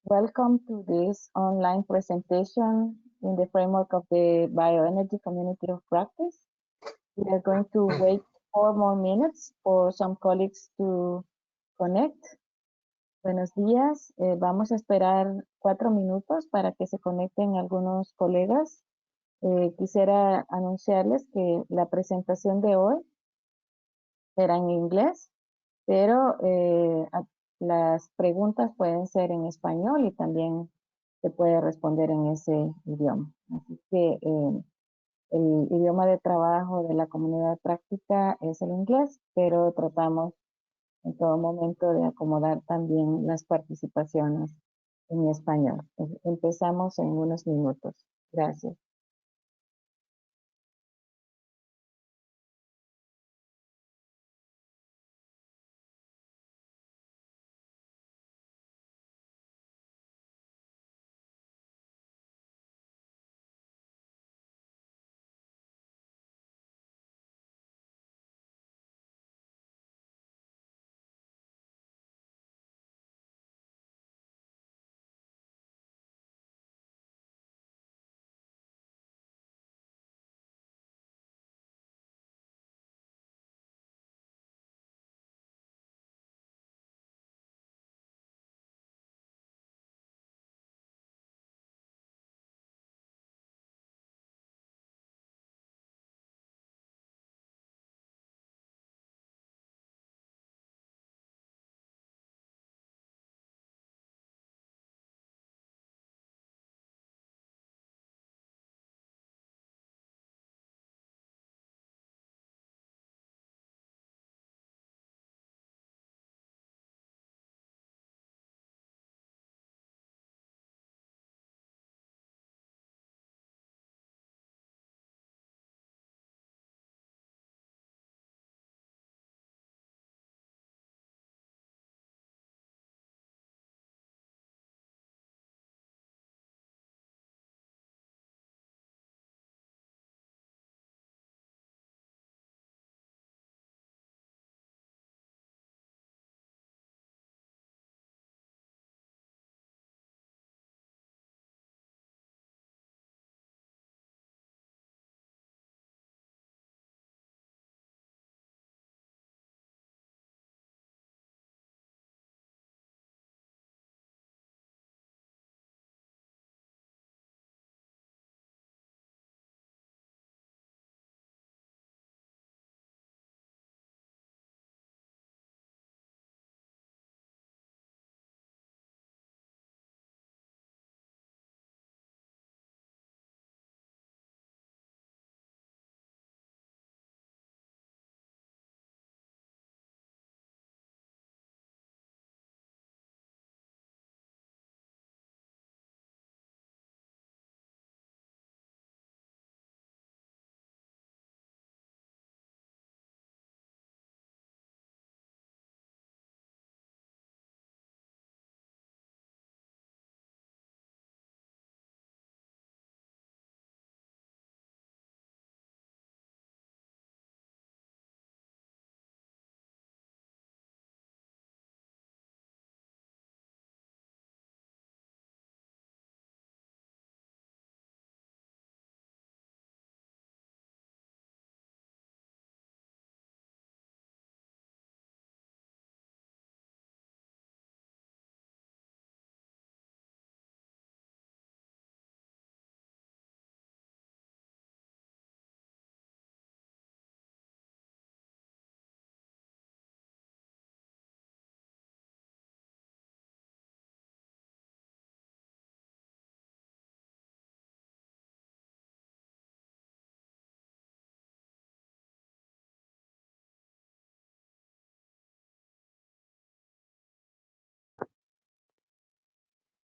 Welcome to this online presentation in the framework of the Bioenergy Community of Practice. We are going to wait 4 more minutes for some colleagues to connect. Buenos días. Vamos a esperar 4 minutos para que se conecten algunos colegas. Quisiera anunciarles que la presentación de hoy será en inglés, pero las preguntas pueden ser en español y también se puede responder en ese idioma. Así que el idioma de trabajo de la comunidad práctica es el inglés, pero tratamos en todo momento de acomodar también las participaciones en español. Empezamos en unos minutos. Gracias.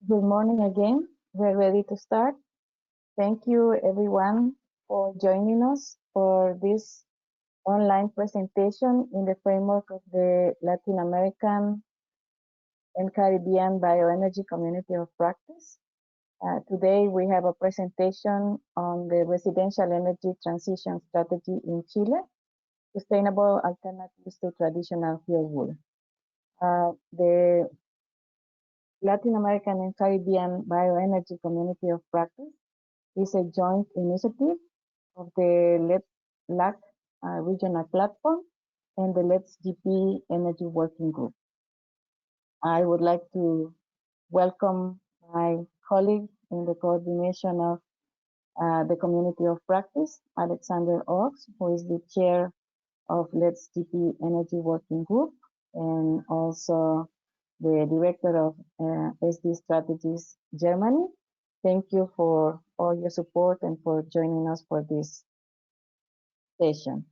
Good morning again. We're ready to start. Thank you everyone for joining us for this online presentation in the framework of the Latin American and Caribbean Bioenergy Community of Practice. Today we have a presentation on the residential energy transition strategy in Chile, sustainable alternatives to traditional fuel wood. The Latin American and Caribbean Bioenergy Community of Practice is a joint initiative of the LAC regional platform and the Let's GP Energy Working Group. I would like to welcome my colleague in the coordination of the Community of Practice, Alexander Oaks, who is the chair of Let's GP Energy Working Group, and also the director of SD Strategies Germany. Thank you for all your support and for joining us for this session.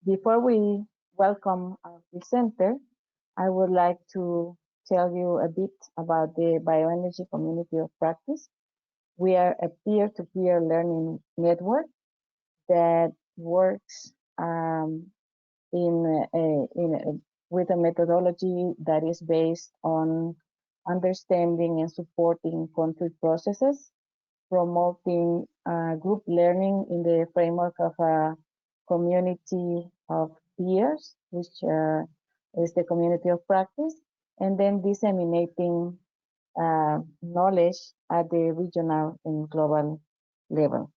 Before we welcome our presenter, I would like to tell you a bit about the Bioenergy Community of Practice. We are a peer-to-peer learning network that works with a methodology that is based on understanding and supporting concrete processes, promoting group learning in the framework of a community of peers, which is the community of practice, and then disseminating knowledge at the regional and global level.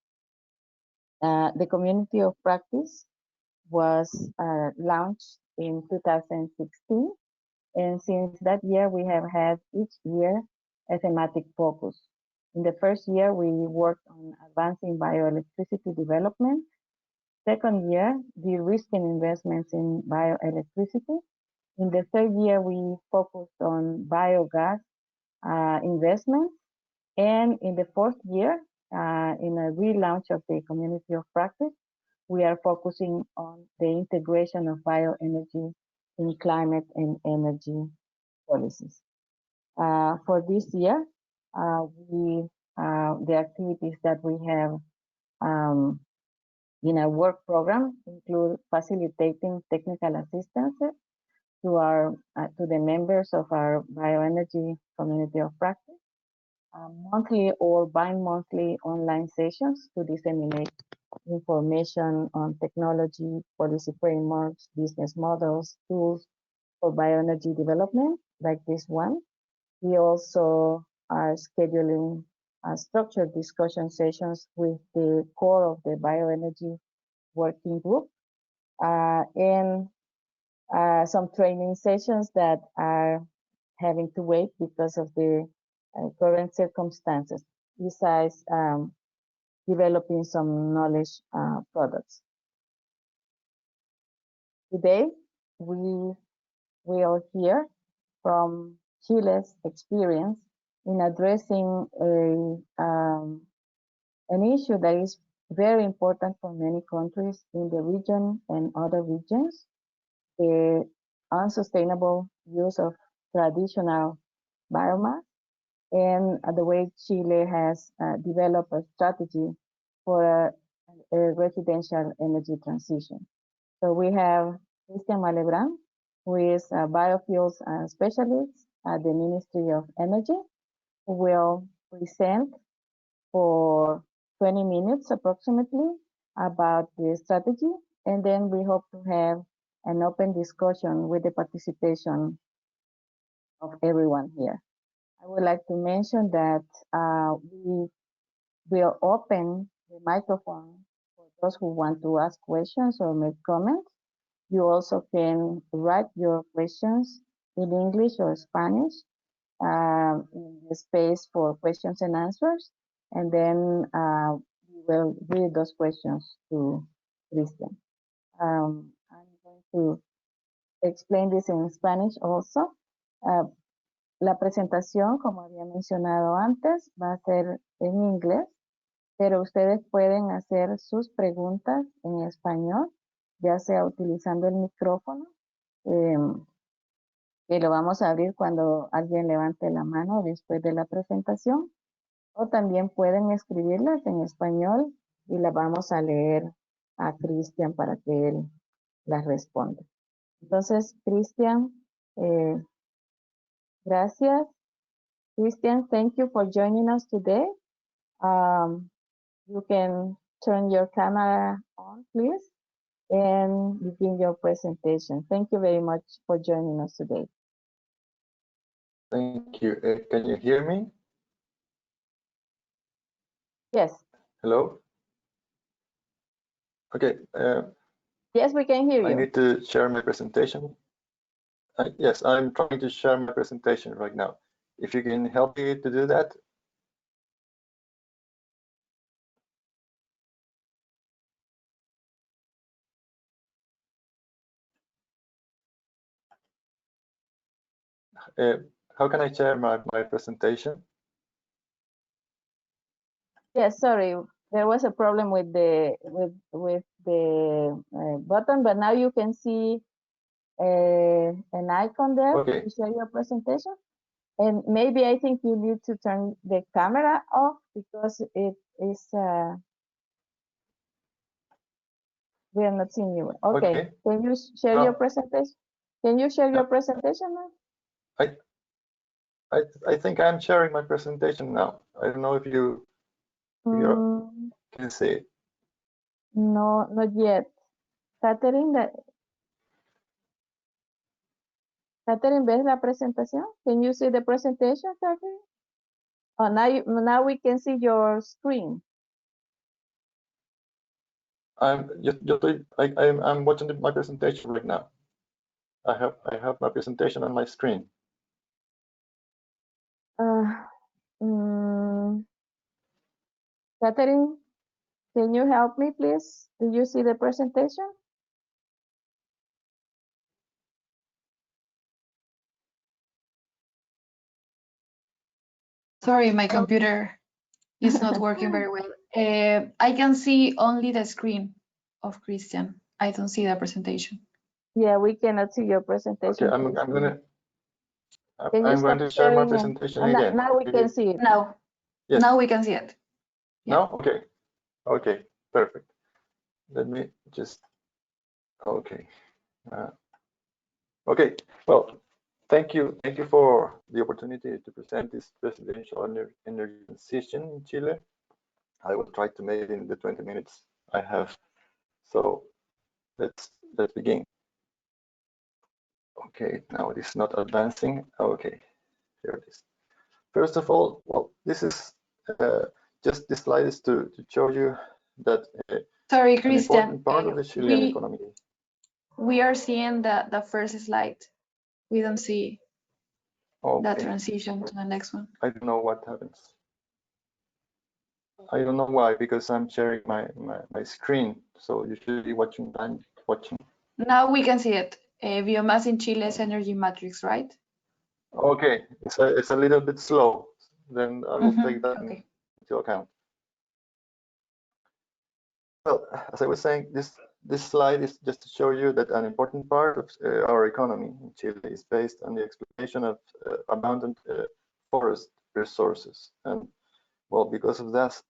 The community of practice was launched in 2016, and since that year we have had each year a thematic focus. In the first year we worked on advancing bioelectricity development. Second year, de-risking investments in bioelectricity. In the third year we focused on biogas investments, and in the fourth year, in a relaunch of the community of practice, we are focusing on the integration of bioenergy in climate and energy policies. For this year, the activities that we have in our work program include facilitating technical assistance to the members of our bioenergy community of practice, monthly or bi-monthly online sessions to disseminate information on technology, policy frameworks, business models, tools for bioenergy development, like this one. We also are scheduling structured discussion sessions with the core of the bioenergy working group, and some training sessions that are having to wait because of the current circumstances, besides developing some knowledge products. Today, we will hear from Chile's experience in addressing an issue that is very important for many countries in the region and other regions, the unsustainable use of traditional biomass, and the way Chile has developed a strategy for a residential energy transition. So we have Christian Malebrán, who is a biofuels specialist at the Ministry of Energy, who will present for 20 minutes approximately about the strategy, and then we hope to have an open discussion with the participation of everyone here. I would like to mention that we will open the microphone for those who want to ask questions or make comments. You also can write your questions in English or Spanish in the space for questions and answers, and then we will read those questions to Christian. I'm going to explain this in Spanish also. La presentación, como había mencionado antes, va a ser en inglés, pero ustedes pueden hacer sus preguntas en español, ya sea utilizando el micrófono, que lo vamos a abrir cuando alguien levante la mano después de la presentación, o también pueden escribirlas en español y las vamos a leer a Christian para que él las responda. Entonces, Christian, gracias. Christian, thank you for joining us today. You can turn your camera on, please, and begin your presentation. Thank you very much for joining us today. Thank you. Can you hear me? Yes. Hello? Okay. Yes, we can hear you. I need to share my presentation. Yes, I'm trying to share my presentation right now. If you can help me to do that. How can I share my presentation? Yes, sorry, there was a problem with the button, but now you can see an icon there Okay. to share your presentation. And maybe I think you need to turn the camera off because it is we are not seeing you. Okay. Can you share your presentation? Can you share your presentation now? I think I'm sharing my presentation now. I don't know if you can see it. No, not yet. Catherine, Catherine, ¿ves la presentación? Can you see the presentation, Catherine? Oh, now we can see your screen. I'm watching my presentation right now. I have my presentation on my screen. Catherine, can you help me, please? Do you see the presentation? Sorry, my computer is not working very well. I can see only the screen of Christian. I don't see the presentation. Yeah, we cannot see your presentation. Okay, I'm going to share my presentation again. Now we can see it. Now, yes. Now we can see it. Yeah. Now, okay, okay, perfect. Let me just. Okay. Okay. Well, thank you for the opportunity to present this presidential energy transition in Chile. I will try to make it in the 20 minutes I have. So let's begin. Okay, now it is not advancing. Okay, here it is. First of all, well, this is just this slide is to show you that sorry, an Christian, important part of the Chilean economy. We are seeing the first slide. We don't see the transition to the next one. I don't know what happens. I don't know why, because I'm sharing my screen, so you should be watching. I'm watching. Now we can see it. Biomass in Chile's energy matrix, right? Okay, it's a little bit slow. Then I will take that into account. Well, as I was saying, this slide is just to show you that an important part of our economy in Chile is based on the exploitation of abundant forest resources, and well, because of that,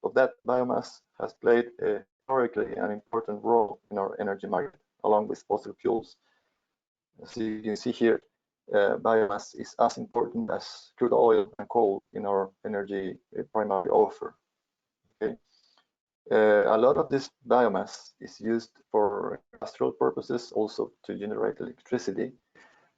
biomass has played historically an important role in our energy market, along with fossil fuels. As you can see here, biomass is as important as crude oil and coal in our energy primary offer. Okay. A lot of this biomass is used for industrial purposes, also to generate electricity.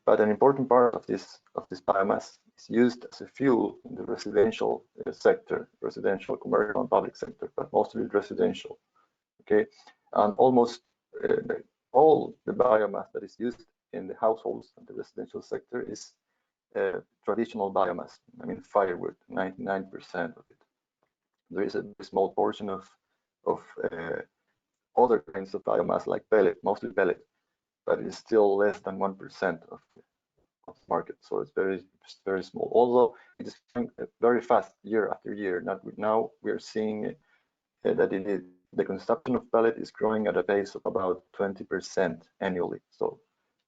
But an important part of this biomass is used as a fuel in the residential sector, residential, commercial, and public sector, but mostly residential. Okay, and almost all the biomass that is used in the households and the residential sector is traditional biomass. I mean, firewood, 99% of it. There is a small portion of other kinds of biomass like pellet, mostly pellet, but it's still less than 1% of the market. So it's very small. Although it is growing very fast year after year. Now we are seeing that the consumption of pellet is growing at a pace of about 20% annually. So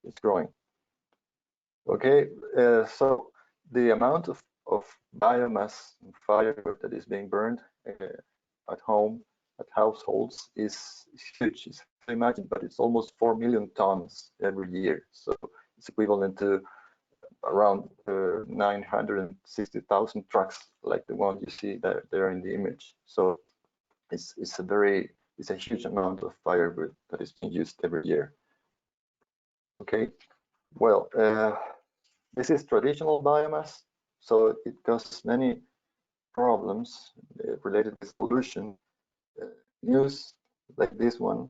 it's growing. Okay, so the amount of biomass and firewood that is being burned at home, at households is huge. It's hard to imagine, but it's almost 4 million tons every year. So it's equivalent to around 960,000 trucks, like the one you see there in the image. So it's a huge amount of firewood that is being used every year. Okay, well, this is traditional biomass. so it causes many problems related with pollution. News like this one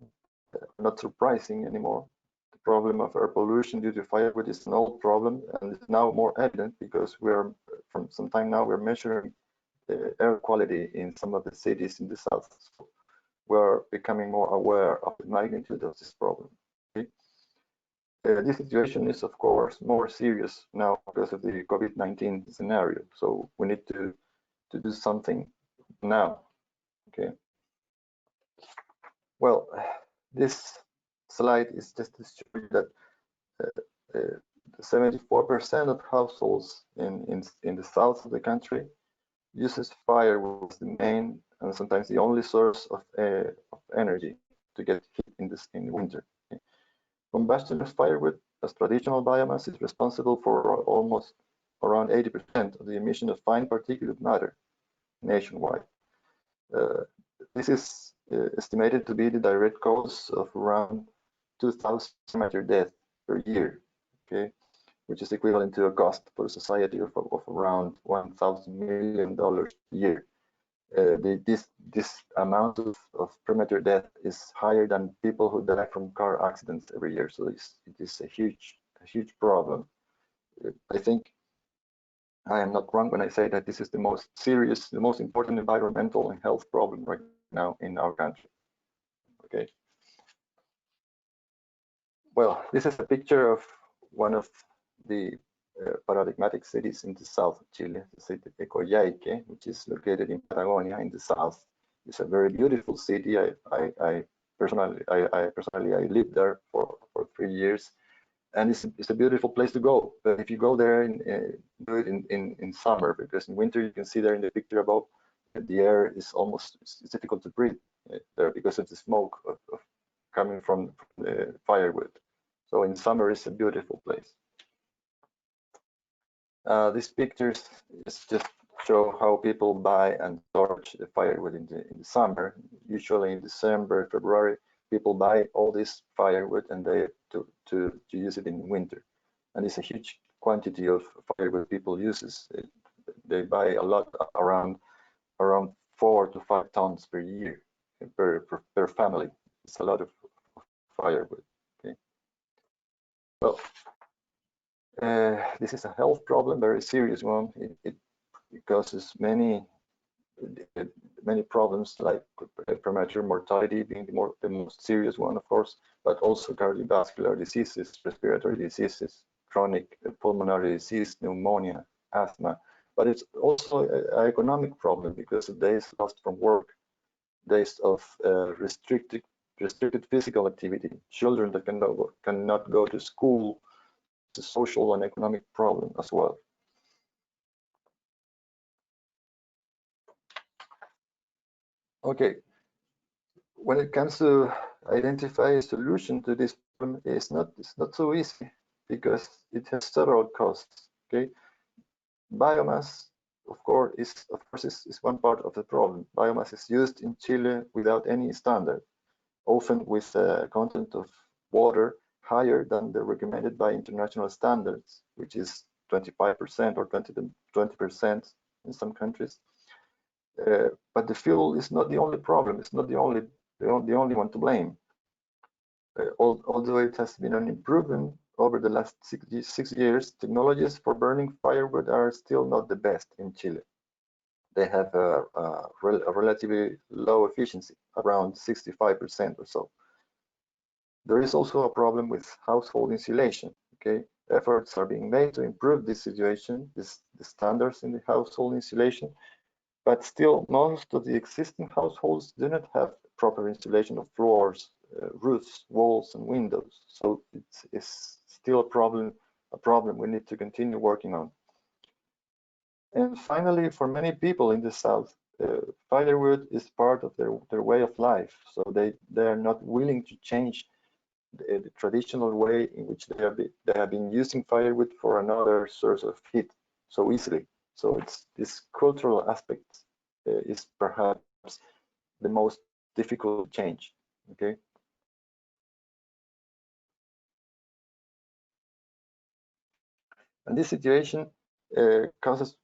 not surprising anymore. The problem of air pollution due to firewood is an old problem, and it's now more evident because from some time now we're measuring the air quality in some of the cities in the south. So we're becoming more aware of the magnitude of this problem. Okay? This situation is, of course, more serious now because of the COVID-19 scenario. So we need to do something now. Okay. Well, this slide is just to show you that 74% of households in the south of the country uses firewood as the main and sometimes the only source of energy to get heat in winter. Okay. Combustion of firewood as traditional biomass is responsible for almost around 80% of the emission of fine particulate matter nationwide. This is estimated to be the direct cause of around 2,000 premature deaths per year, okay, which is equivalent to a cost for society of around $1,000 million a year. This amount of premature death is higher than people who die from car accidents every year, so it is a huge problem. I think I am not wrong when I say that this is the most serious, the most important environmental and health problem right now in our country. Okay. Well, this is a picture of one of the paradigmatic cities in the south of Chile, the city of Coyhaique, which is located in Patagonia in the south. It's a very beautiful city. I personally lived there for 3 years, and it's a beautiful place to go. But if you go there and do it in summer, because in winter you can see there in the picture above, the air is it's difficult to breathe there because of the smoke of coming from the firewood. So in summer it's a beautiful place. These pictures just show how people buy and store the firewood in the summer. Usually in December, February, people buy all this firewood and they to use it in winter. And it's a huge quantity of firewood people uses. They buy a lot, around 4 to 5 tons per year per family. It's a lot of firewood. Okay. Well, this is a health problem, very serious one. It causes many problems, like premature mortality being the most serious one, of course, but also cardiovascular diseases, respiratory diseases, chronic pulmonary disease, pneumonia, asthma. But it's also an economic problem because of days lost from work, days of restricted physical activity, children that cannot go to school. It's a social and economic problem as well. Okay, when it comes to identify a solution to this problem, it's not so easy because it has several costs. Okay, biomass, of course, is one part of the problem. Biomass is used in Chile without any standard, often with a content of water higher than the recommended by international standards, which is 25% or 20% in some countries. But the fuel is not the only problem. It's not the only one to blame. Although it has been an improvement over the last 6 years, technologies for burning firewood are still not the best in Chile. They have a relatively low efficiency, around 65% or so. There is also a problem with household insulation. Okay, efforts are being made to improve this situation, the standards in the household insulation, but still most of the existing households do not have proper insulation of floors, roofs, walls, and windows. So it's still a problem we need to continue working on. And finally, for many people in the south, firewood is part of their way of life. So they are not willing to change the traditional way in which they have been using firewood for another source of heat so easily. So it's this cultural aspect is perhaps the most difficult change. Okay. And this situation causes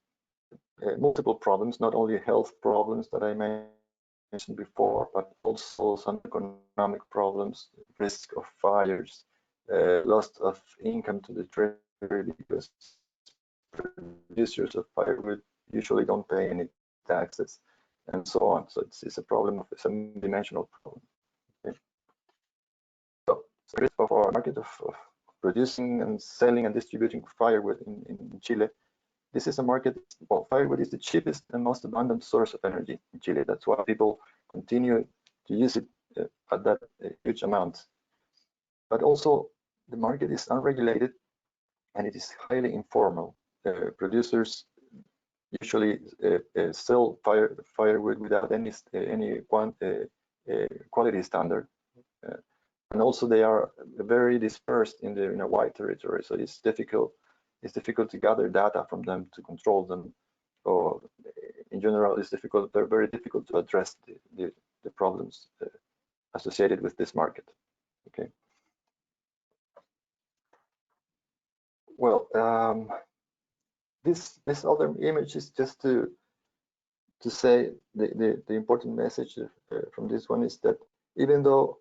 multiple problems, not only health problems that I mentioned before, but also some economic problems, risk of fires, loss of income to the treasury because producers of firewood usually don't pay any taxes, and so on. So it's a problem of a some-dimensional problem. Okay. So for our market of producing and selling and distributing firewood in Chile, this is a market. Well, firewood is the cheapest and most abundant source of energy in Chile. That's why people continue to use it at that huge amount. But also, the market is unregulated and it is highly informal. Producers usually sell firewood without any quality standard, and also they are very dispersed in a wide territory. So it's difficult to gather data from them to control them, or in general, it's difficult. They're very difficult to address the problems associated with this market. Okay. Well, this other image is just to say the important message from this one is that even though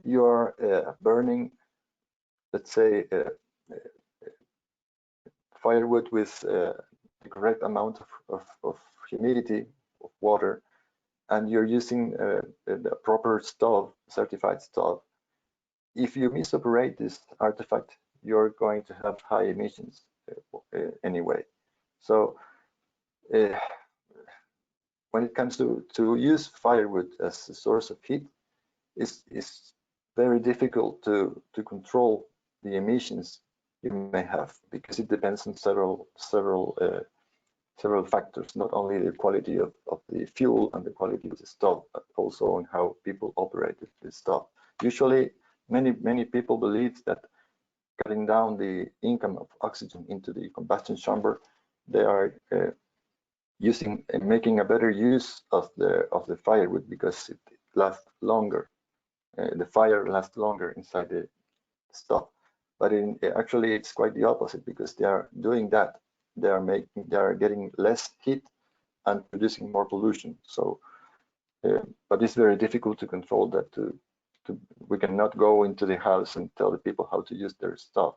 you are burning, let's say, firewood with the correct amount of humidity of water, and you're using the proper stove, certified stove, if you misoperate this artifact, you're going to have high emissions anyway. So when it comes to use firewood as a source of heat, it's very difficult to control the emissions you may have, because it depends on several factors, not only the quality of the fuel and the quality of the stove, but also on how people operate the stove. Usually, many people believe that cutting down the income of oxygen into the combustion chamber, they are making a better use of the firewood because it lasts longer. The fire lasts longer inside the stove. But actually, it's quite the opposite, because they are doing that. They are getting less heat and producing more pollution. So, but it's very difficult to control that. We cannot go into the house and tell the people how to use their stuff.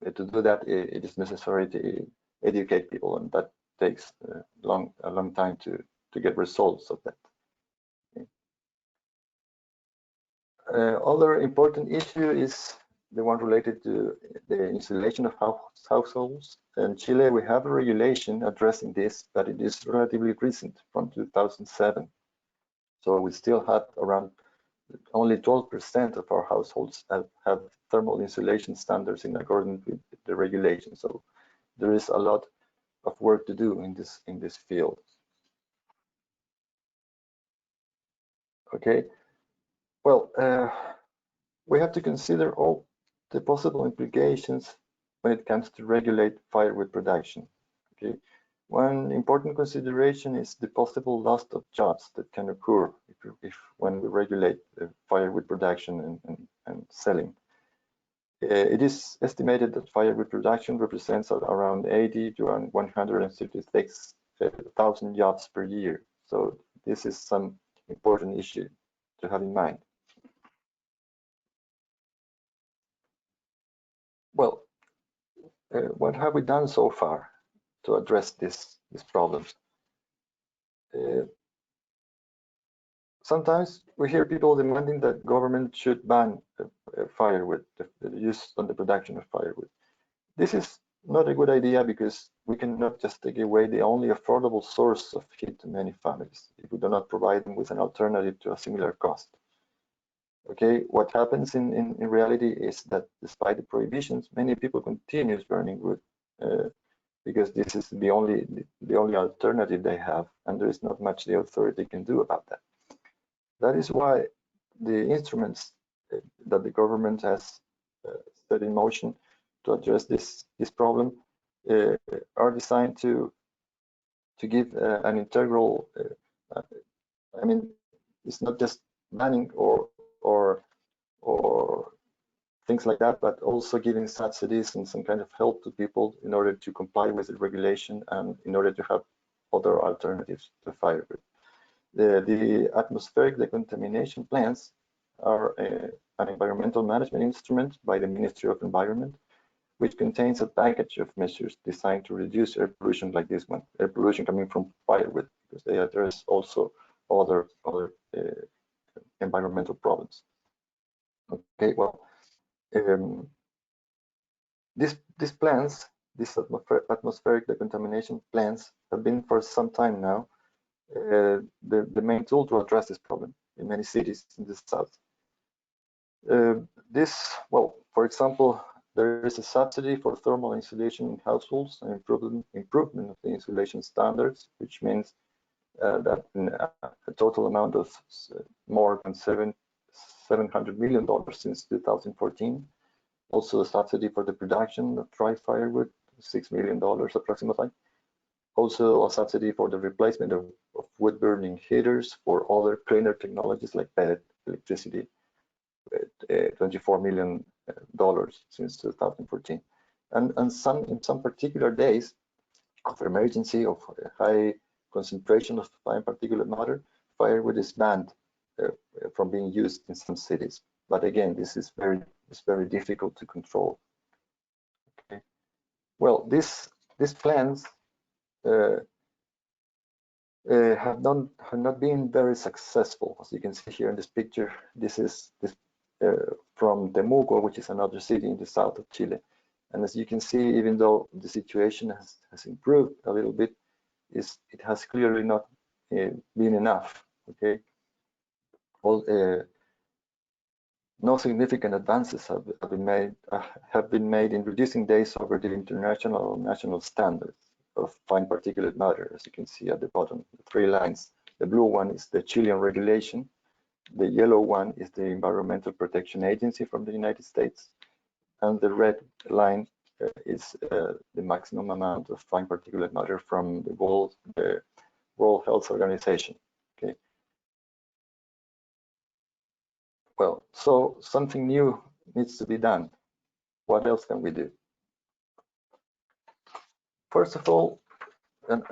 To do that, it is necessary to educate people, and that takes a long time to get results of that. Other important issue is the one related to the insulation of households. In Chile, we have a regulation addressing this, but it is relatively recent, from 2007. So we still have around only 12% of our households have thermal insulation standards in accordance with the regulation. So there is a lot of work to do in this field. Okay. Well, we have to consider all the possible implications when it comes to regulate firewood production. Okay, one important consideration is the possible loss of jobs that can occur when we regulate firewood production and selling. It is estimated that firewood production represents around 80 to 136,000 jobs per year. So this is some important issue to have in mind. Well, what have we done so far to address this problem? Sometimes we hear people demanding that government should ban firewood, the use on the production of firewood. This is not a good idea, because we cannot just take away the only affordable source of heat to many families if we do not provide them with an alternative to a similar cost. Okay, what happens in reality is that despite the prohibitions, many people continue burning wood because this is the only alternative they have, and there is not much the authority can do about that. That is why the instruments that the government has set in motion to address this problem are designed to give an integral. I mean, it's not just banning or things like that, but also giving subsidies and some kind of help to people in order to comply with the regulation and in order to have other alternatives to firewood. The atmospheric decontamination plans are an environmental management instrument by the Ministry of Environment, which contains a package of measures designed to reduce air pollution like this one, air pollution coming from firewood, because they address also other environmental problems. Okay, well, these plans, these atmospheric decontamination plans, have been for some time now the main tool to address this problem in many cities in the south. Well, for example, there is a subsidy for thermal insulation in households and improvement of the insulation standards, which means that a total amount of more than $700 million since 2014. Also a subsidy for the production of dry firewood, $6 million approximately. Also a subsidy for the replacement of wood burning heaters for other cleaner technologies like pellet electricity, $24 million since 2014. And in some particular days of emergency, of high concentration of fine particulate matter, firewood is banned from being used in some cities. But again, this is very difficult to control. Okay. Well, these plans have not been very successful. As you can see here in this picture, this is from Temuco, which is another city in the south of Chile. And as you can see, even though the situation has improved a little bit, it has clearly not been enough. Okay, no significant advances have been made in reducing days over the international or national standards of fine particulate matter. As you can see at the bottom, the 3 lines. The blue one is the Chilean regulation. The yellow one is the Environmental Protection Agency from the United States. And the red line is the maximum amount of fine particulate matter from the World Health Organization. Okay. Well, so something new needs to be done. What else can we do? First of all, and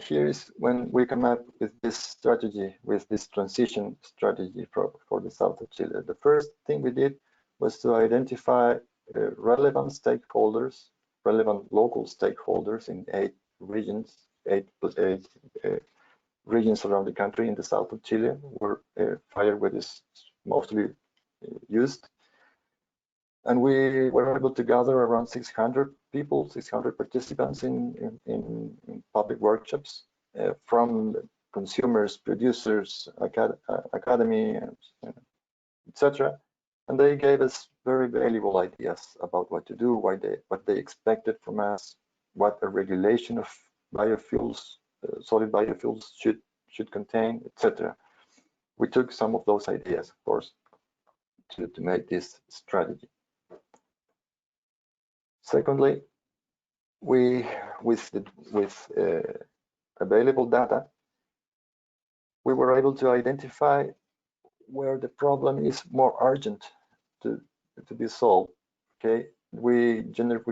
here is when we come up with this strategy, with this transition strategy for the south of Chile. The first thing we did was to identify relevant stakeholders, relevant local stakeholders in 8 regions, regions around the country in the south of Chile, where firewood is mostly used. And we were able to gather around 600 people, 600 participants in public workshops from consumers, producers, academy, etc. And they gave us very valuable ideas about what to do, what they expected from us, what a regulation of biofuels, solid biofuels should contain, etc. We took some of those ideas, of course, to make this strategy. Secondly, with available data, we were able to identify where the problem is more urgent to be solved. Okay, we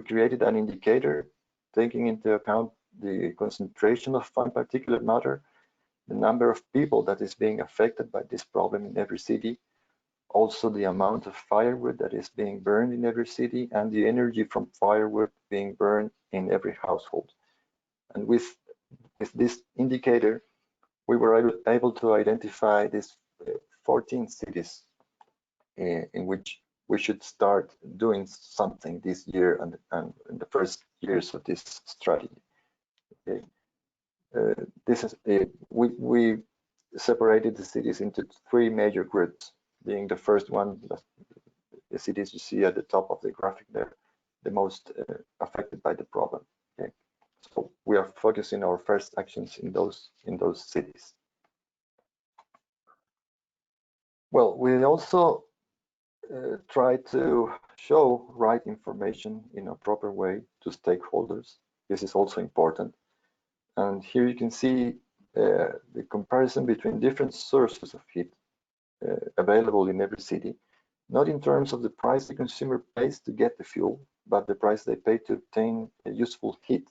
created an indicator taking into account the concentration of fine particulate matter, the number of people that is being affected by this problem in every city, also the amount of firewood that is being burned in every city, and the energy from firewood being burned in every household. And with this indicator, we were able to identify these 14 cities in which we should start doing something this year and in the first years of this strategy. Okay. This is we separated the cities into 3 major groups, being the first one, the cities you see at the top of the graphic there, the most affected by the problem. Okay, so we are focusing our first actions in those cities. Well, we also try to show right information in a proper way to stakeholders. This is also important. And here you can see the comparison between different sources of heat available in every city, not in terms of the price the consumer pays to get the fuel, but the price they pay to obtain a useful heat.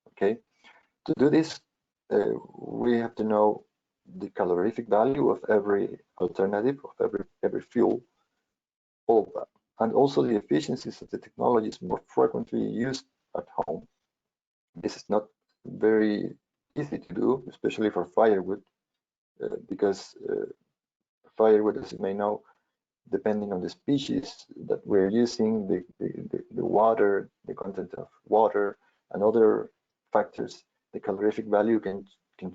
Okay, to do this, we have to know the calorific value of every alternative, of every fuel, and also the efficiencies of the technologies more frequently used at home. This is not very easy to do, especially for firewood, because firewood, as you may know, depending on the species that we're using, the water, the content of water, and other factors, the calorific value can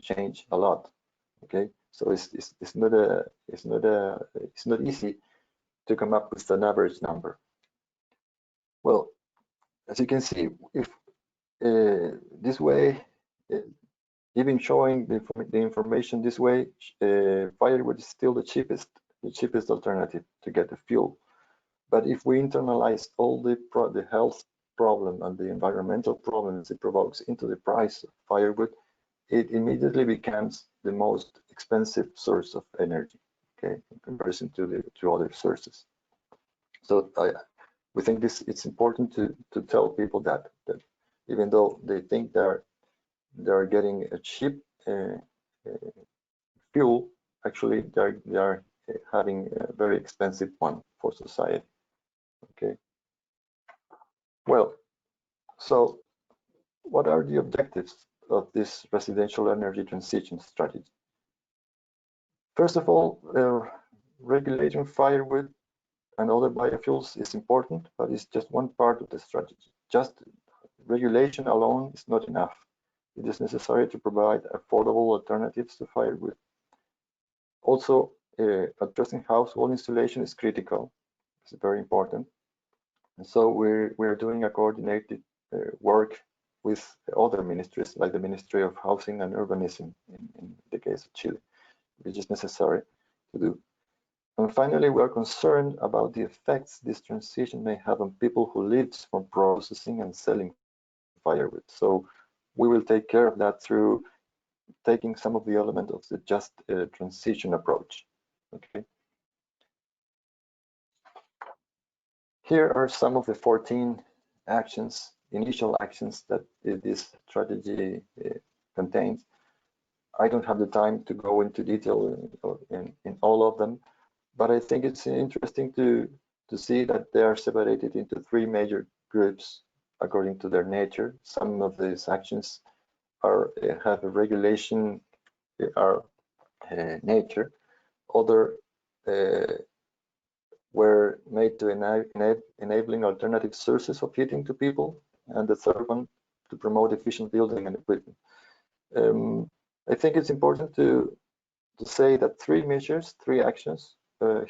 change a lot. Okay, so it's not easy to come up with an average number. Well, as you can see, if this way, even showing the information this way, firewood is still the cheapest alternative to get the fuel. But if we internalize all the health problem and the environmental problems it provokes into the price of firewood, it immediately becomes the most expensive source of energy, okay, in comparison to other sources. So we think it's important to tell people that even though they think they're getting a cheap fuel, actually they are having a very expensive one for society. Okay. Well, so what are the objectives of this residential energy transition strategy? First of all, regulating firewood and other biofuels is important, but it's just one part of the strategy. Just regulation alone is not enough. It is necessary to provide affordable alternatives to firewood. Also, addressing household installation is critical. It's very important. And so we're doing a coordinated work with other ministries, like the Ministry of Housing and Urbanism in the case of Chile, which is necessary to do. And finally, we are concerned about the effects this transition may have on people who live from processing and selling firewood. So we will take care of that through taking some of the elements of the just transition approach. Okay. Here are some of the 14 actions, initial actions that this strategy contains. I don't have the time to go into detail in all of them, but I think it's interesting to see that they are separated into 3 major groups according to their nature. Some of these actions have a regulation nature. Other were made to enabling alternative sources of heating to people, and the third one to promote efficient building and equipment. I think it's important to say that 3 measures, 3 actions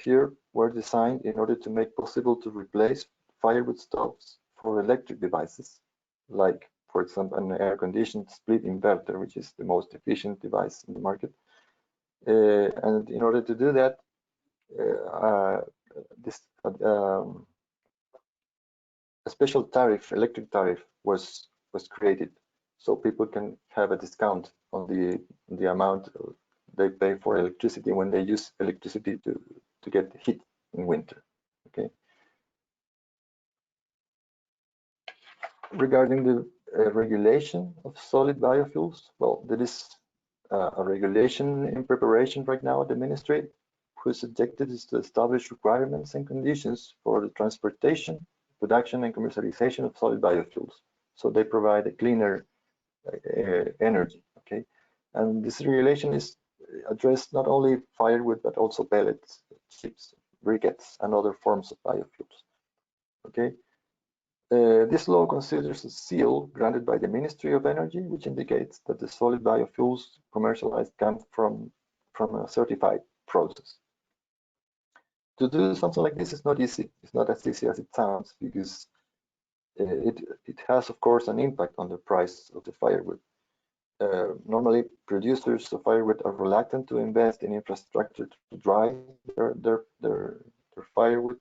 here were designed in order to make possible to replace firewood stoves for electric devices, like, for example, an air-conditioned split inverter, which is the most efficient device in the market. And in order to do that, a special tariff, electric tariff, was created, so people can have a discount on the amount they pay for electricity when they use electricity to get heat in winter. Okay. Regarding the regulation of solid biofuels, well, there is a regulation in preparation right now at the ministry, whose objective is to establish requirements and conditions for the transportation, production, and commercialization of solid biofuels. So they provide a cleaner energy. Okay, and this regulation is addressed not only firewood but also pellets, chips, briquettes, and other forms of biofuels. Okay. This law considers a seal granted by the Ministry of Energy, which indicates that the solid biofuels commercialized come from a certified process. To do something like this is not easy. It's not as easy as it sounds, because it has, of course, an impact on the price of the firewood. Normally, producers of firewood are reluctant to invest in infrastructure to dry their firewood,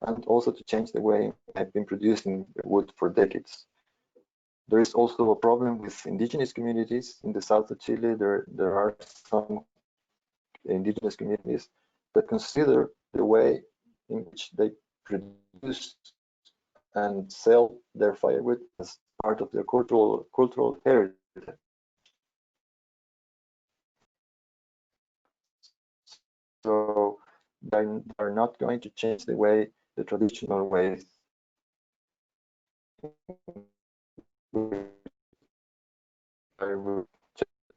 and also to change the way they've been producing wood for decades. There is also a problem with indigenous communities in the south of Chile. There are some indigenous communities that consider the way in which they produce and sell their firewood as part of their cultural heritage. So they are not going to change the traditional ways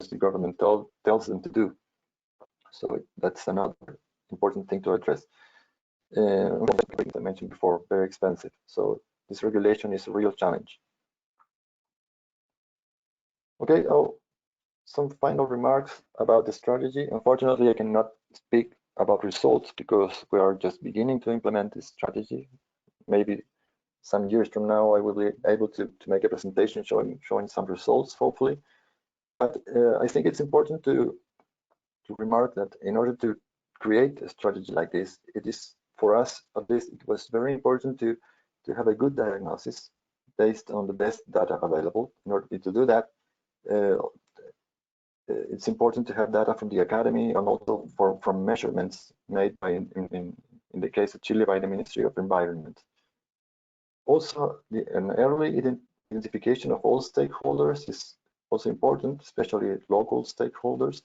the government tells them to do. So that's another important thing to address. I mentioned before, very expensive. So this regulation is a real challenge. Okay, some final remarks about the strategy. Unfortunately, I cannot speak about results because we are just beginning to implement this strategy. Maybe some years from now, I will be able to make a presentation showing some results, hopefully. But I think it's important to remark that in order to create a strategy like this, it is, for us at least, it was very important to have a good diagnosis based on the best data available. In order to do that, it's important to have data from the academy and also from measurements made by, in the case of Chile, by the Ministry of Environment. Also, an early identification of all stakeholders is also important, especially local stakeholders,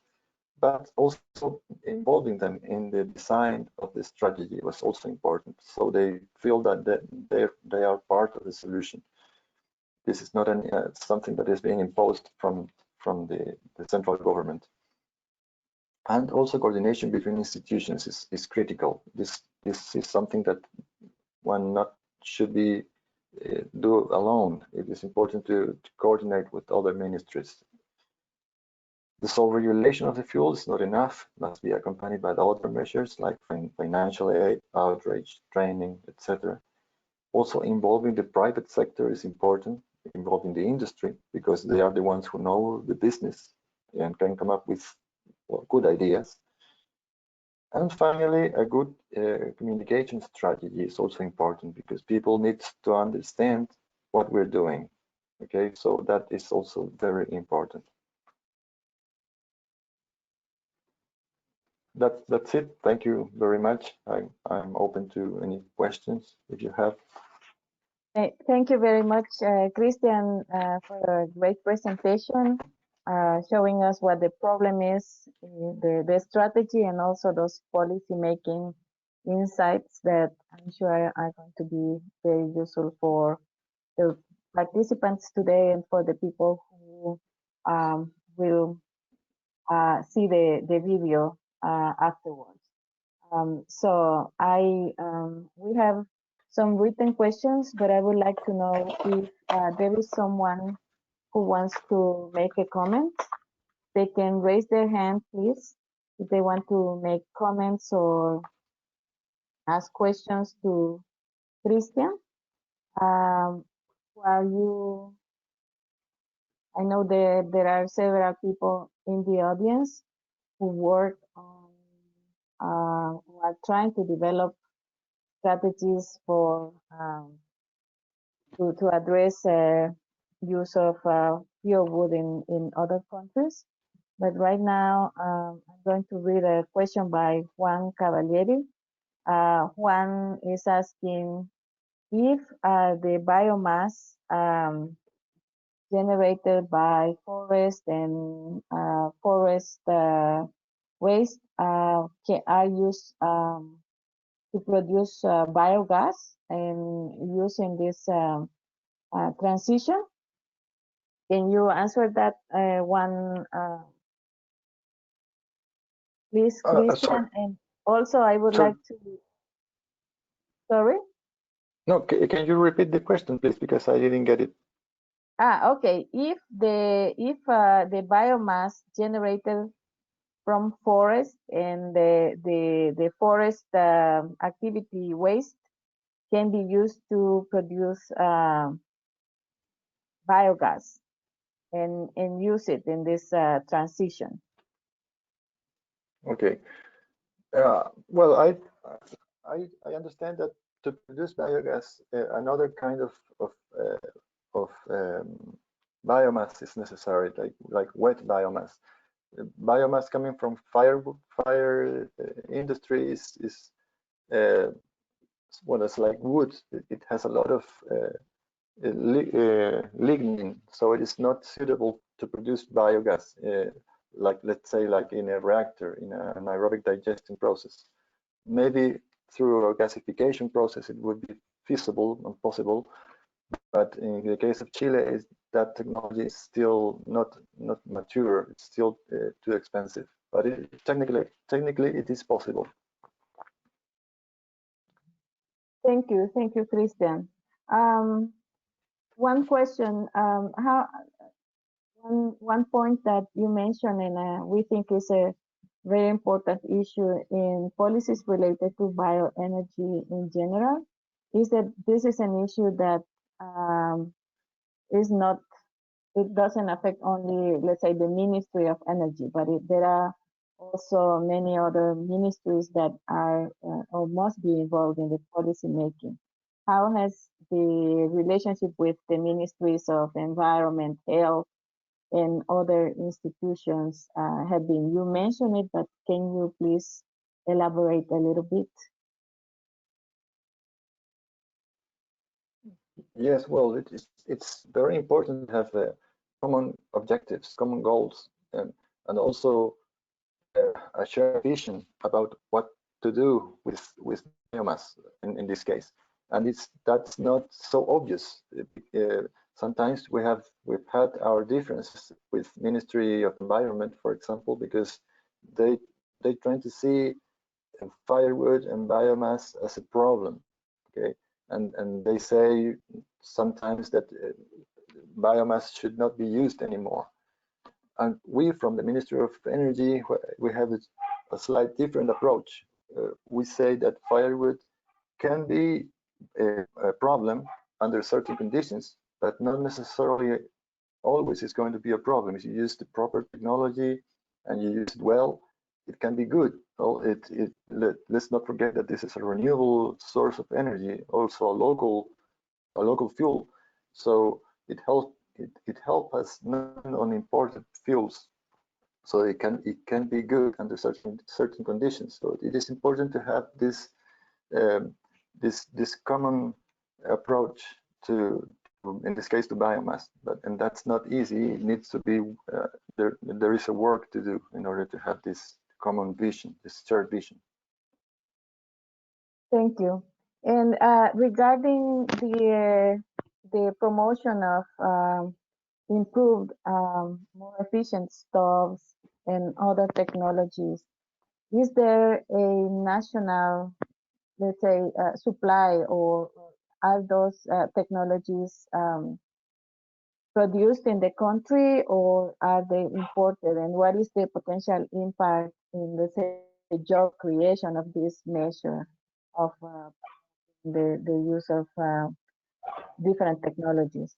but also involving them in the design of the strategy was also important. So they feel that they are part of the solution. This is not something that is being imposed from the central government. And also coordination between institutions is critical. This is something that one not should be do alone. It is important to coordinate with other ministries. The sole regulation of the fuel is not enough, must be accompanied by other measures like financial aid, outreach, training, etc. Also involving the private sector is important, involving the industry, because they are the ones who know the business and can come up with good ideas. And finally, a good communication strategy is also important because people need to understand what we're doing. Okay, so that is also very important. That's it. Thank you very much. I'm open to any questions if you have. Thank you very much, Christian, for a great presentation, showing us what the problem is, the strategy, and also those policy making insights that I'm sure are going to be very useful for the participants today and for the people who will see the video afterwards. So we have some written questions, but I would like to know if there is someone who wants to make a comment. They can raise their hand, please, if they want to make comments or ask questions to Christian. I know there are several people in the audience who work on who are trying to develop strategies for to address use of pure wood in other countries. But right now, I'm going to read a question by Juan Cavalieri. Juan is asking if the biomass generated by forest and forest waste are used to produce biogas and using this transition. Can you answer that one, please, Christian? And also, I would like to. Sorry. No, can you repeat the question, please, because I didn't get it. Okay. If the biomass generated from forest and the forest activity waste can be used to produce biogas and use it in this transition. Okay. Well, I understand that to produce biogas, another kind of biomass is necessary, like wet biomass. Biomass coming from fire industry is well, it's like wood. It has a lot of lignin, so it is not suitable to produce biogas, like, let's say, like in a reactor, in an aerobic digestion process. Maybe through a gasification process it would be feasible and possible, but in the case of Chile, that technology is still not mature. It's still too expensive, but technically it is possible. Thank you, Christian. One question, one point that you mentioned, and we think is a very important issue in policies related to bioenergy in general, is that this is an issue that is not, it doesn't affect only, let's say, the Ministry of Energy, but there are also many other ministries that are or must be involved in the policy making. How has the relationship with the ministries of environment, health, and other institutions have been? You mentioned it, but can you please elaborate a little bit? Yes, well, it's very important to have common objectives, common goals, and also a shared vision about what to do with biomass in this case. And that's not so obvious. Sometimes we've had our differences with Ministry of Environment, for example, because they try to see firewood and biomass as a problem. Okay, and they say sometimes that biomass should not be used anymore. And we, from the Ministry of Energy, we have a slight different approach. We say that firewood can be a problem under certain conditions, but not necessarily always is going to be a problem. If you use the proper technology and you use it well, it can be good. Well, let's not forget that this is a renewable source of energy, also a local fuel. So it helps us not on imported fuels. So it can be good under certain conditions. So it is important to have this common approach to, in this case, to biomass. And that's not easy. It needs to be there is a work to do in order to have this common vision, this shared vision. Thank you. And regarding the promotion of improved, more efficient stoves and other technologies, is there a national, let's say, supply, or are those technologies produced in the country, or are they imported? And what is the potential impact in, let's say, the job creation of this measure of the use of different technologies?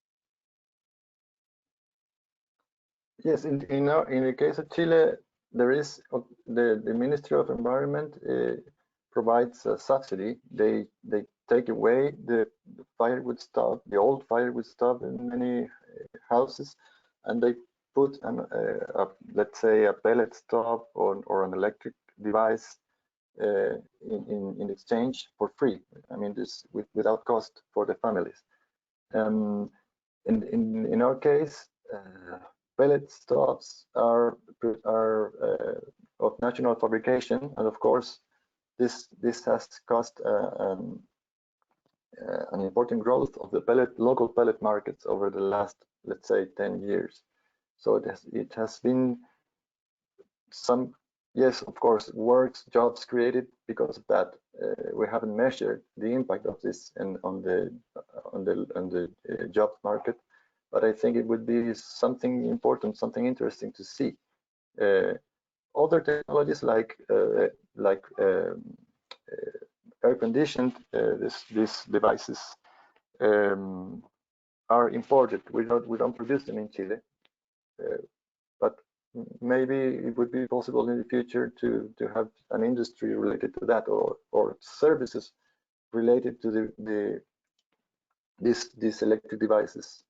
Yes, in the case of Chile, there is the Ministry of Environment provides a subsidy. They take away the firewood stove, the old firewood stove in many houses, and they put let's say a pellet stove or an electric device in exchange for free. I mean, this without cost for the families. In our case, pellet stoves are of national fabrication, and of course, this has caused an important growth of the local pellet markets over the last, let's say, 10 years. So it has been some, yes, of course, jobs created because of that. We haven't measured the impact of this on the job market, but I think it would be something important, something interesting to see. Other technologies like air-conditioned these devices are imported. We don't produce them in Chile, but maybe it would be possible in the future to have an industry related to that, or services related to these electric devices.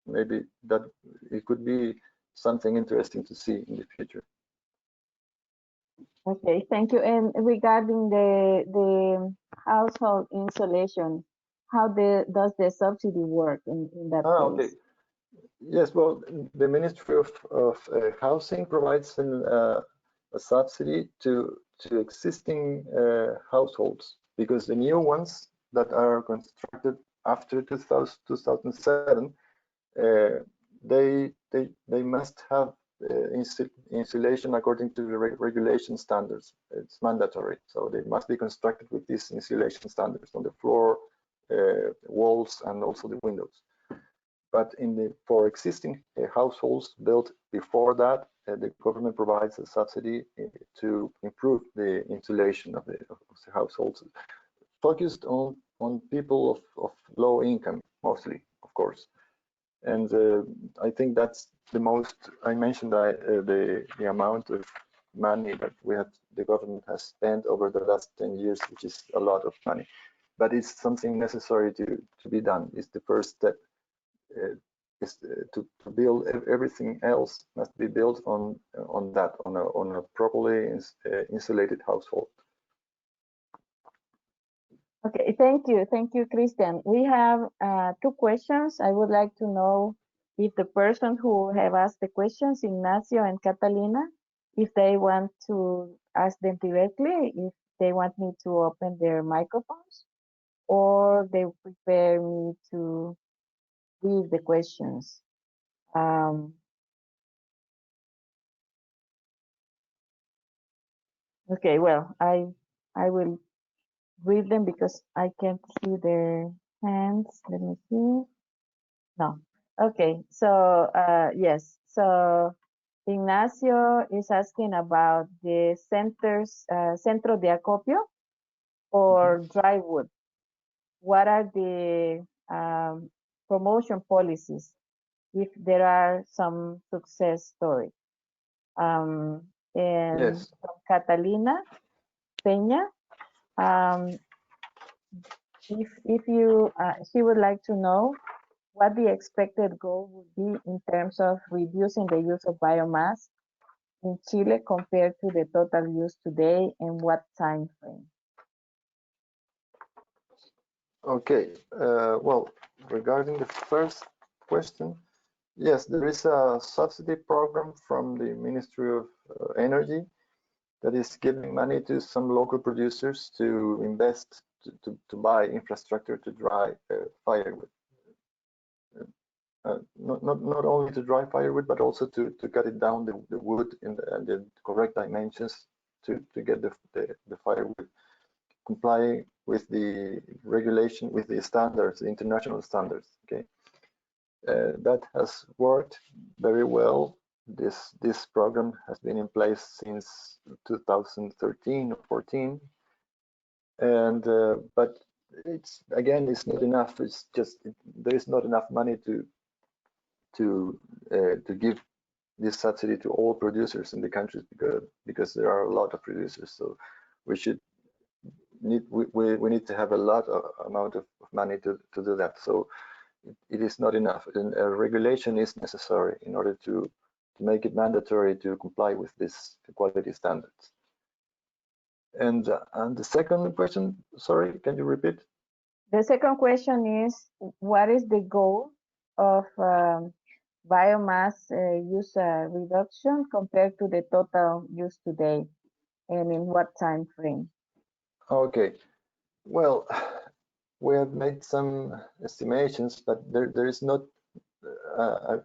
Maybe that it could be something interesting to see in the future. Okay, thank you. And regarding the household insulation, how does the subsidy work in that Okay. case? Yes, well, the Ministry of Housing provides a subsidy to existing households, because the new ones that are constructed after 2007, uh, they must have insulation according to the regulation standards. It's mandatory, so they must be constructed with these insulation standards on the floor, walls, and also the windows. But for existing households built before that, the government provides a subsidy to improve the insulation of the households, focused on people of low income mostly, of course. And I think that's the most. I mentioned the amount of money that the government has spent over the last 10 years, which is a lot of money. But it's something necessary to be done. It's the first step. Is to build. Everything else must be built on a properly insulated household. Okay, thank you, Christian. We have two questions. I would like to know if the person who have asked the questions, Ignacio and Catalina, if they want to ask them directly, if they want me to open their microphones, or they prefer me to read the questions. Okay, well, I will read them because I can't see their hands. Let me see. No. Okay, so yes, so Ignacio is asking about the centro de acopio or dry wood. What are the promotion policies if there are some success stories? And Yes. from Catalina Peña, if you she would like to know what the expected goal would be in terms of reducing the use of biomass in Chile compared to the total use today, and what time frame? Okay. Well, regarding the first question, yes, there is a subsidy program from the Ministry of Energy that is giving money to some local producers to invest to buy infrastructure to dry firewood. Not only to dry firewood, but also to cut it down the wood in the correct dimensions to get the firewood comply with the regulation, with the standards, the international standards. Okay, that has worked very well. This program has been in place since 2013 or 14, and but it's not enough. It's just there is not enough money to give this subsidy to all producers in the countries, because there are a lot of producers. So we need to have a lot of amount of money to do that. So it is not enough, and a regulation is necessary in order to make it mandatory to comply with this quality standards. And the second question, sorry, can you repeat? The second question is, what is the goal of biomass use reduction compared to the total use today, and in what time frame? Okay, well, we have made some estimations, but there is not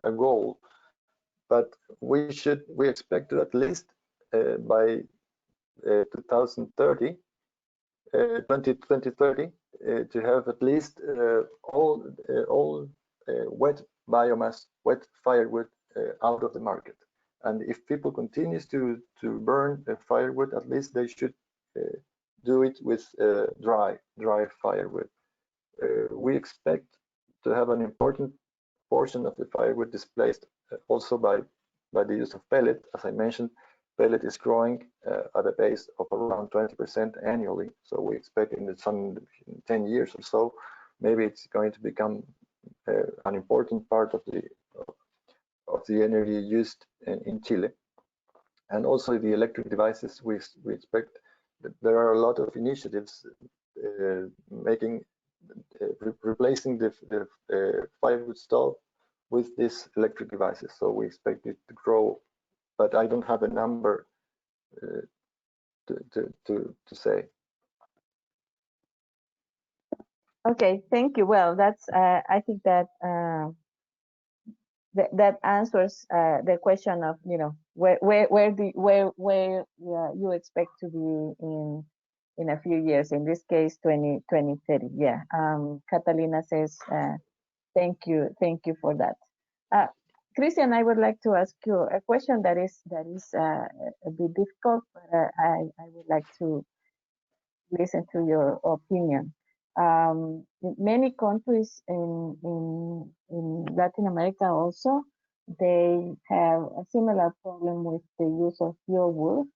a goal. But we expect to at least by 2030, 2030, to have at least all wet biomass, wet firewood out of the market. And if people continues to burn firewood, at least they should do it with dry firewood. We expect to have an important portion of the firewood displaced also by the use of pellet. As I mentioned, pellet is growing at a pace of around 20% annually. So we expect in some 10 years or so, maybe it's going to become an important part of the energy used in Chile. And also the electric devices, we expect that there are a lot of initiatives replacing the firewood stove with these electric devices. So we expect it to grow, but I don't have a number to say. Okay, thank you. Well, that's I think that that answers the question of, you know, where you expect to be in a few years. In this case, 2030. Yeah. Catalina says thank you for that. Christian, I would like to ask you a question that is a bit difficult, but I would like to listen to your opinion. Many countries in Latin America also, they have a similar problem with the use of fuelwood,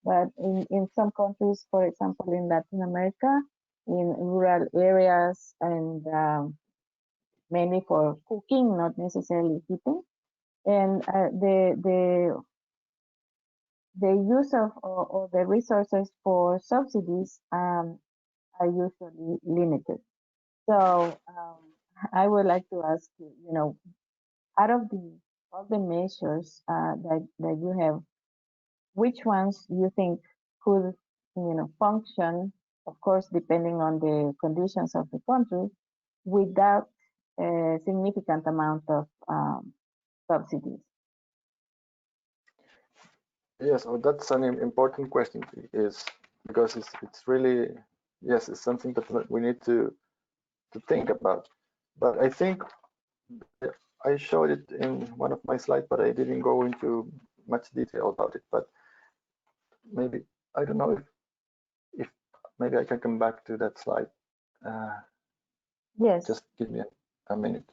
but in some countries, for example, in Latin America, in rural areas and mainly for cooking, not necessarily heating, and the use of or the resources for subsidies are usually limited. So I would like to ask you, you know, out of all the measures that you have, which ones you think could, you know, function, of course, depending on the conditions of the country, without a significant amount of subsidies? Yes, oh, that's an important question, is because it's really, yes, it's something that we need to think about. But I think I showed it in one of my slides, but I didn't go into much detail about it. But maybe, I don't know if maybe I can come back to that slide. Yes. Just give me a minute.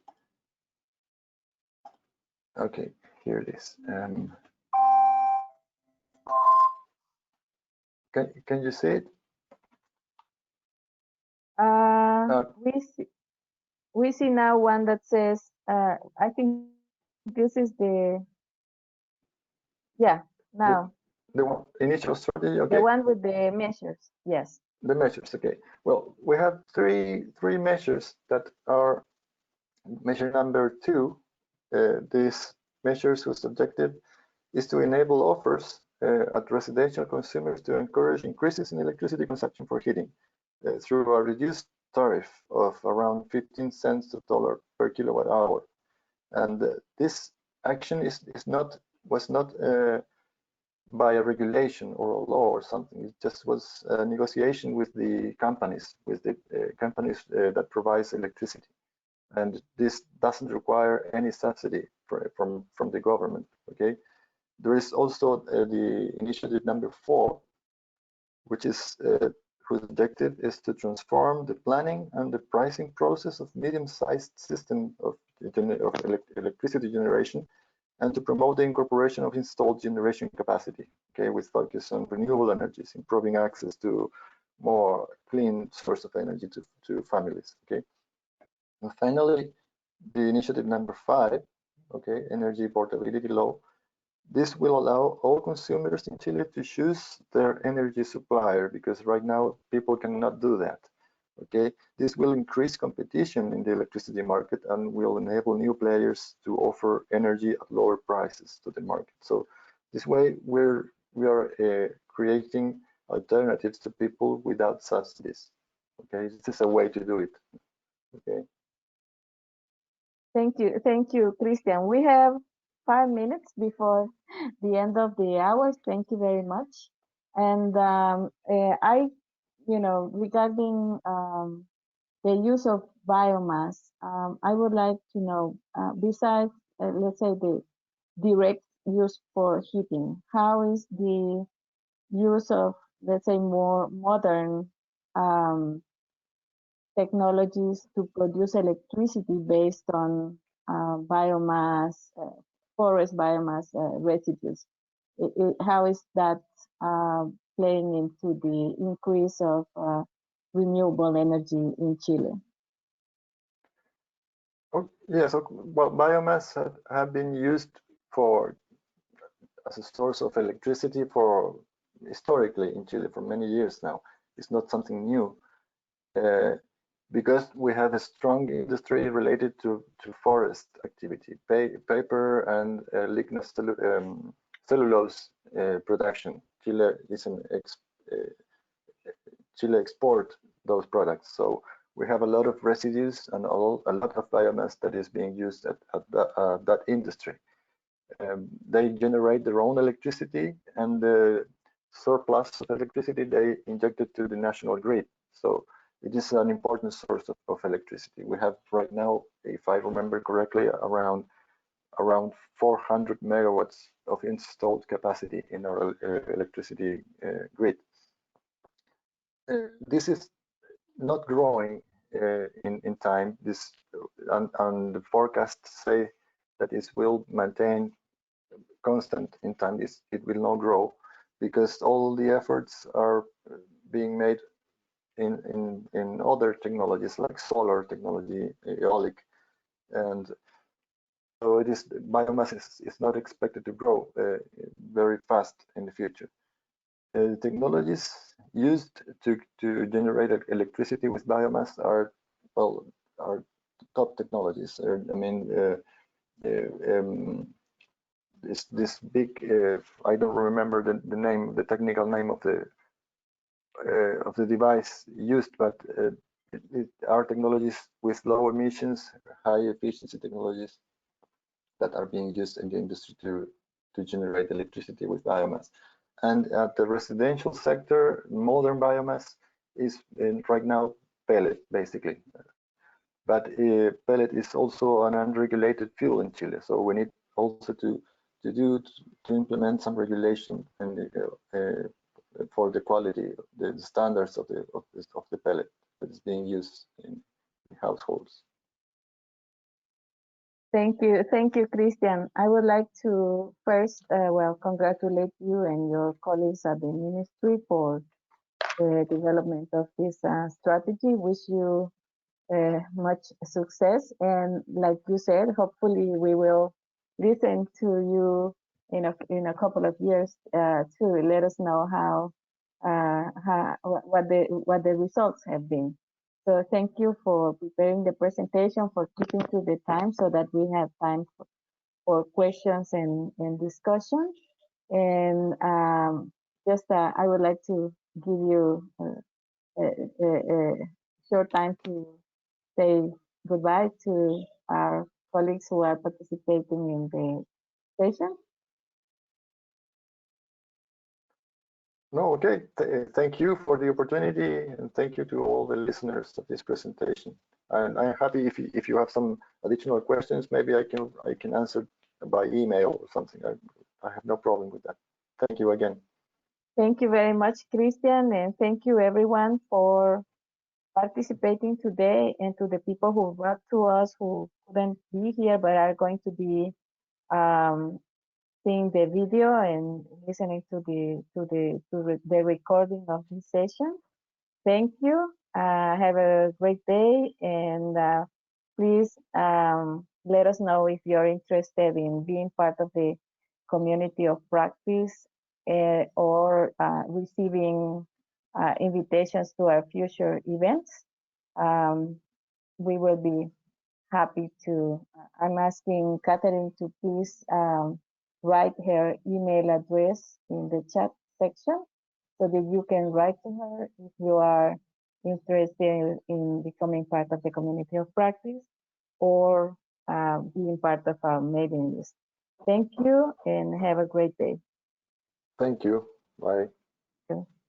Okay, here it is. Can you see it? We see now one that says, I think this is now. The one, initial strategy, okay. The one with the measures, yes. The measures, okay. Well, we have three measures that are measure number 2. These measures whose objective is to enable offers at residential consumers to encourage increases in electricity consumption for heating through a reduced tariff of around 15 cents per kilowatt hour. And this action was not by a regulation or a law or something. It just was a negotiation with the companies, that provides electricity. And this doesn't require any subsidy from the government. Okay. There is also the initiative number 4, which is whose objective is to transform the planning and the pricing process of medium-sized system of electricity generation, and to promote the incorporation of installed generation capacity, okay, with focus on renewable energies, improving access to more clean source of energy to families, okay. And finally, the initiative number 5, okay, energy portability law. This will allow all consumers in Chile to choose their energy supplier, because right now people cannot do that. Okay, this will increase competition in the electricity market and will enable new players to offer energy at lower prices to the market. So this way we are creating alternatives to people without subsidies. Okay, this is a way to do it. Okay. Thank you, Christian. We have 5 minutes before the end of the hour. Thank you very much. And regarding the use of biomass, I would like to know, besides, let's say, the direct use for heating, how is the use of, let's say, more modern technologies to produce electricity based on biomass, forest biomass residues? How is that playing into the increase of renewable energy in Chile? Oh, yes, well, biomass have been used for as a source of electricity for historically in Chile for many years now. It's not something new. Because we have a strong industry related to forest activity, paper and cellulose production. Chile is Chile export those products, so we have a lot of residues and a lot of biomass that is being used at that industry. They generate their own electricity, and the surplus of electricity they injected to the national grid. So it is an important source of electricity. We have right now, if I remember correctly, around 400 megawatts of installed capacity in our electricity grid. This is not growing in time. This and the forecasts say that it will maintain constant in time. It will not grow because all the efforts are being made in other technologies like solar technology, eolic, and so it is biomass is not expected to grow very fast in the future. Technologies used to generate electricity with biomass are top technologies. I mean, this big I don't remember the technical name of the device used, but are technologies with low emissions, high efficiency technologies that are being used in the industry to generate electricity with biomass. And at the residential sector, modern biomass is right now pellet, basically. But pellet is also an unregulated fuel in Chile, so we need also to implement some regulation and for the quality, the standards of the pellet that is being used in households. Thank you, Christian. I would like to first, congratulate you and your colleagues at the ministry for the development of this strategy. Wish you much success, and like you said, hopefully we will listen to you in a couple of years to let us know what the results have been. So thank you for preparing the presentation, for keeping to the time so that we have time for questions and discussion. And I would like to give you a short time to say goodbye to our colleagues who are participating in the session. No, okay. Thank you for the opportunity, and thank you to all the listeners of this presentation. And I'm happy if you have some additional questions, maybe I can answer by email or something. I have no problem with that. Thank you again. Thank you very much, Christian, and thank you everyone for participating today, and to the people who wrote to us who couldn't be here but are going to be seeing the video and listening to the recording of this session. Thank you. Have a great day, and please let us know if you're interested in being part of the community of practice or receiving invitations to our future events. We will be happy to. I'm asking Catherine to please write her email address in the chat section so that you can write to her if you are interested in becoming part of the community of practice or being part of our mailing list. Thank you and have a great day. Thank you. Bye. Thank you.